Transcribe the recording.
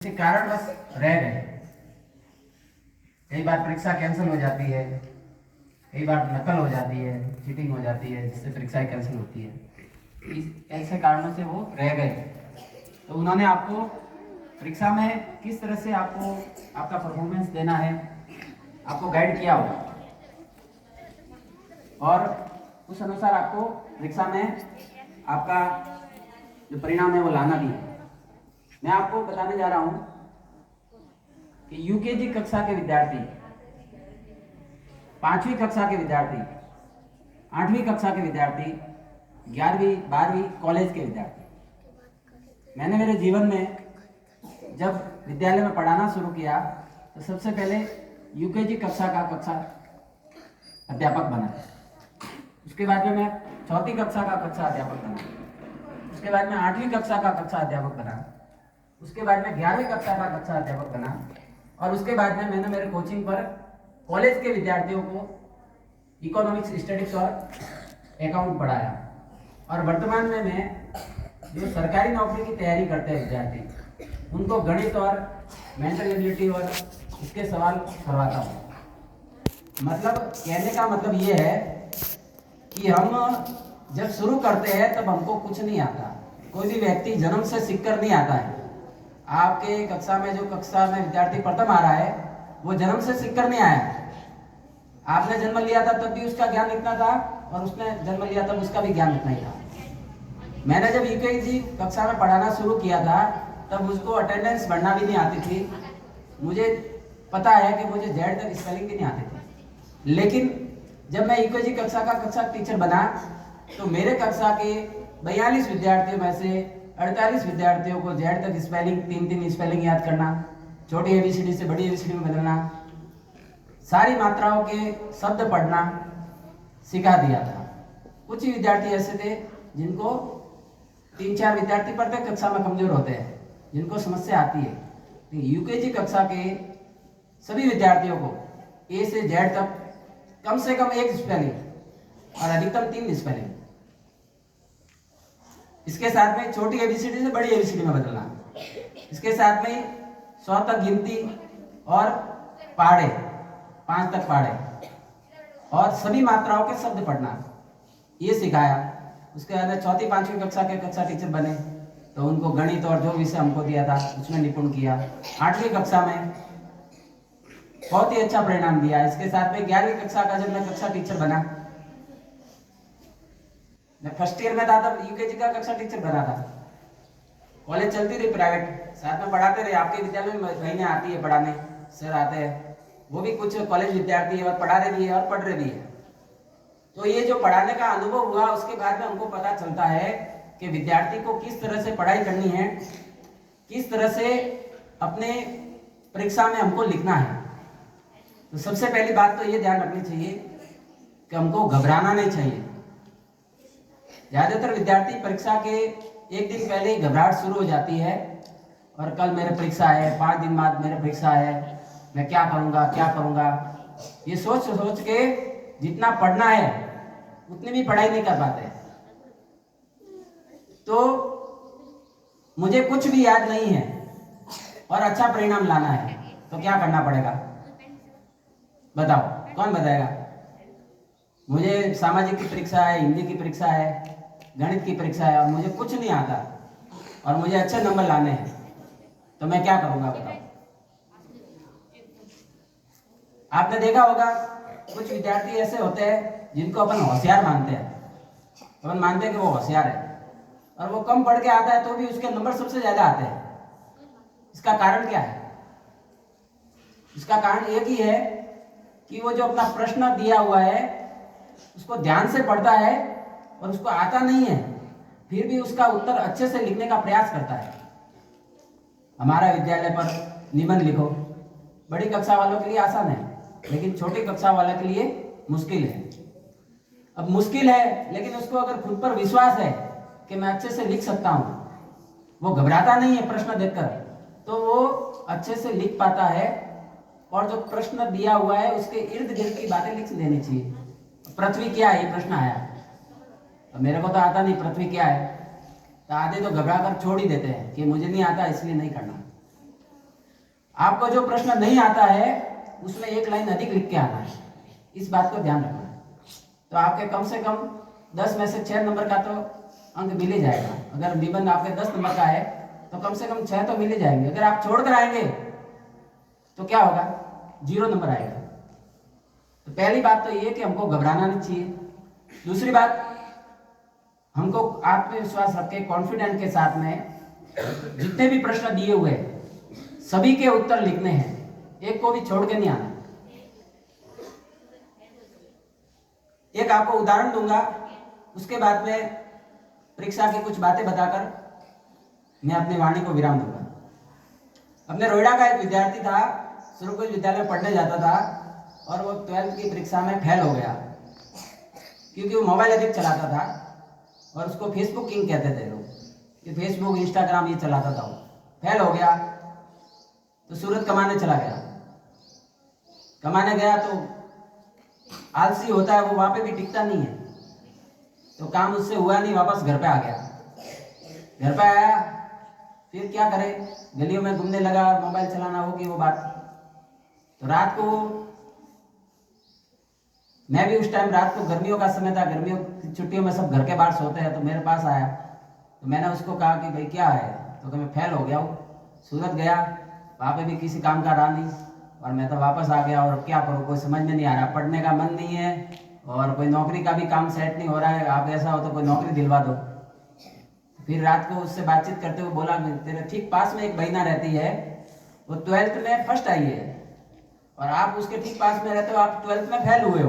किसी कारणवश रह गए। कई बार परीक्षा कैंसिल हो जाती है, कई बार नकल हो जाती है, चीटिंग हो जाती है, जिससे परीक्षाएं कैंसिल होती है। ऐसे कारणों से वो रह गए, तो उन्होंने आपको परीक्षा में किस तरह से आपको आपका परफॉर्मेंस देना है आपको गाइड किया होगा, और उस अनुसार आपको परीक्षा में आपका जो परिणाम है वो लाना भी है। मैं आपको बताने जा रहा हूं कि यूकेजी कक्षा के विद्यार्थी, 5वीं कक्षा के विद्यार्थी, 8वीं कक्षा के विद्यार्थी, 11वीं 12वीं कॉलेज के विद्यार्थी, मैंने मेरे जीवन में जब विद्यालय में पढ़ाना शुरू किया तो सबसे पहले यूकेजी कक्षा का अध्यापक बना। उसके बाद में मैं 4वीं कक्षा का कक्षा अध्यापक बना। उसके बाद में 8वीं कक्षा का कक्षा अध्यापक बना। उसके बाद में 11वीं कक्षा का कक्षा अध्यापक बना। और उसके बाद में मैंने मेरे कोचिंग पर कॉलेज के विद्यार्थियों को इकोनॉमिक्स, स्टैटिस्टिक्स और अकाउंट पढ़ाया। और वर्तमान में मैं जो सरकारी नौकरी की तैयारी करते हैं विद्यार्थी, उनको गणित और मेंटल एबिलिटी और इसके सवाल करवाता हूँ। मतलब कहने का मतलब ये है कि हम जब शुरू करते हैं तब हमको कुछ नहीं आता। कोई भी व्यक्ति जन्म से सीखकर नहीं आता है। आपके कक्षा में जो कक्षा में विद्यार्थी प्रथम आ रहा है वो जन्म से सीखकर नहीं आया। आपने जन्म लिया था तब भी उसका ज्ञान इतना था, और उसने जन्म लिया तब उसका भी ज्ञान इतना ही था। मैंने जब यूकेजी कक्षा में पढ़ाना शुरू किया था तब उसको अटेंडेंस बढ़ना भी नहीं आती थी। मुझे पता है कि मुझे जेड तक स्पेलिंग भी नहीं आती थी। लेकिन जब मैं यूकेजी कक्षा का कक्षा टीचर बना तो मेरे कक्षा के 42 विद्यार्थियों में से 48 विद्यार्थियों को जेड तक स्पेलिंग, 3 स्पेलिंग याद करना, छोटी एबीसीडी से बड़ी एबीसीडी में बदलना, सारी मात्राओं के शब्द पढ़ना सिखा दिया था। कुछ ही विद्यार्थी ऐसे थे जिनको 3-4 विद्यार्थी प्रत्येक कक्षा में कमजोर होते हैं, जिनको समस्या आती है। यूकेजी कक्षा के सभी विद्यार्थियों को ए से जेड तक कम से कम 1 स्पेलिंग और अधिकतम 3 स्पेलिंग, इसके साथ में छोटी एबीसीडी से बड़ी एबीसीडी में बदलना, इसके साथ में 100 तक गिनती और पहाड़े, 5 तक पहाड़े, और सभी मात्राओं के शब्द पढ़ना, ये सिखाया। उसके बाद 4वीं 5वीं कक्षा के कक्षा टीचर बने तो उनको गणित और जो विषय हमको दिया था उसमें निपुण किया। 8वीं कक्षा में बहुत ही अच्छा परिणाम दिया। इसके साथ में 11वीं कक्षा का जब मैं कक्षा टीचर बना, मैं फर्स्ट ईयर में था तब यूकेजी का कक्षा टीचर बना था। कॉलेज चलती रही प्राइवेट, साथ में पढ़ाते रहे। आपके विद्यालय में महीने आती है पढ़ाने, सर आते हैं, वो भी कुछ कॉलेज विद्यार्थी है और पढ़ा रहे भी है और पढ़ रहे भी है। तो ये जो पढ़ाने का अनुभव हुआ उसके बाद में हमको पता चलता है कि विद्यार्थी को किस तरह से पढ़ाई करनी है, किस तरह से अपने परीक्षा में हमको लिखना है। तो सबसे पहली बात तो ये ध्यान रखनी चाहिए कि हमको घबराना नहीं चाहिए। ज्यादातर विद्यार्थी परीक्षा के एक दिन पहले ही घबराहट शुरू हो जाती है, और कल मेरे परीक्षा है, 5 दिन बाद मेरे परीक्षा है, मैं क्या करूंगा, ये सोच सोच के जितना पढ़ना है उतनी भी पढ़ाई नहीं कर पाते। तो मुझे कुछ भी याद नहीं है और अच्छा परिणाम लाना है तो क्या करना पड़ेगा, बताओ, कौन बताएगा? मुझे सामाजिक की परीक्षा है, हिंदी की परीक्षा है, गणित की परीक्षा है, और मुझे कुछ नहीं आता और मुझे अच्छे नंबर लाने हैं, तो मैं क्या करूंगा, बताओ? आपने देखा होगा कुछ विद्यार्थी ऐसे होते हैं जिनको अपन होशियार मानते हैं। अपन मानते हैं कि वो होशियार है, और वो कम पढ़ के आता है तो भी उसके नंबर सबसे ज्यादा आते हैं। इसका कारण क्या है? इसका कारण एक ही है कि वो जो अपना प्रश्न दिया हुआ है उसको ध्यान से पढ़ता है और उसको आता नहीं है, फिर भी उसका उत्तर अच्छे से लिखने का प्रयास करता है। हमारा विद्यालय पर निबंध लिखो, बड़ी कक्षा वालों के लिए आसान है, लेकिन छोटी कक्षा वालों के लिए मुश्किल है। अब मुश्किल है, लेकिन उसको अगर खुद पर विश्वास है कि मैं अच्छे से लिख सकता हूं, वो घबराता नहीं है प्रश्न देखकर, तो वो अच्छे से लिख पाता है। और जो प्रश्न दिया हुआ है उसके इर्द गिर्द की बातें लिख देनी चाहिए। पृथ्वी क्या है, ये प्रश्न आया, तो मेरे को तो आता नहीं पृथ्वी क्या है, तो आधे तो घबरा कर छोड़ ही देते हैं कि मुझे नहीं आता इसलिए नहीं करना। आपको जो प्रश्न नहीं आता है उसमें एक लाइन अधिक लिख के आना है, इस बात को ध्यान रखना है। तो आपके कम से कम 10 में से 6 नंबर का तो अंक मिल ही जाएगा। अगर निबंध आपके 10 नंबर का है तो कम से कम 6 तो मिल ही जाएंगे। अगर आप छोड़ कर आएंगे तो क्या होगा, 0 नंबर आएगा। तो पहली बात तो ये कि हमको घबराना नहीं चाहिए। दूसरी बात, हमको आत्मविश्वास रख के कॉन्फिडेंट के साथ में जितने भी प्रश्न दिए हुए सभी के उत्तर लिखने हैं, एक को भी छोड़ के नहीं आना। एक आपको उदाहरण दूंगा, उसके बाद में परीक्षा की कुछ बातें बताकर मैं अपनी वाणी को विराम दूंगा। अपने रोहिड़ा का एक विद्यार्थी था, सुरकुल विद्यालय में पढ़ने जाता था और वो 12th की परीक्षा में फेल हो गया क्योंकि वो मोबाइल अधिक चलाता था और उसको फेसबुक किंग कहते थे लोग, कि फेसबुक इंस्टाग्राम ये चलाता था। वो फेल हो गया तो सूरत कमाने चला गया। कमाने गया तो आलसी होता है वो, वहां पे भी टिकता नहीं है, तो काम उससे हुआ नहीं, वापस घर पे आ गया। घर पे आया, फिर क्या करे, गलियों में घूमने लगा, मोबाइल चलाना होगी वो बात। तो रात को, मैं भी उस टाइम रात को, गर्मियों का समय था, गर्मियों की छुट्टियों में सब घर के बाहर सोते हैं, तो मेरे पास आया। तो मैंने उसको कहा कि भाई क्या है, तो मैं फेल हो गया हूँ, सूरत गया, वहाँ पे भी किसी काम का रहा नहीं और मैं तो वापस आ गया, और क्या करूँ, कोई समझ में नहीं आ रहा, पढ़ने का मन नहीं है और कोई नौकरी का भी काम सेट नहीं हो रहा है। आप ऐसा हो तो कोई नौकरी दिलवा दो। फिर रात को उससे बातचीत करते हुए बोला, तेरे ठीक पास में एक बहना रहती है, वो 12th में फर्स्ट आई है और आप उसके ठीक पास में रहते हो, आप 12th में फेल हुए हो।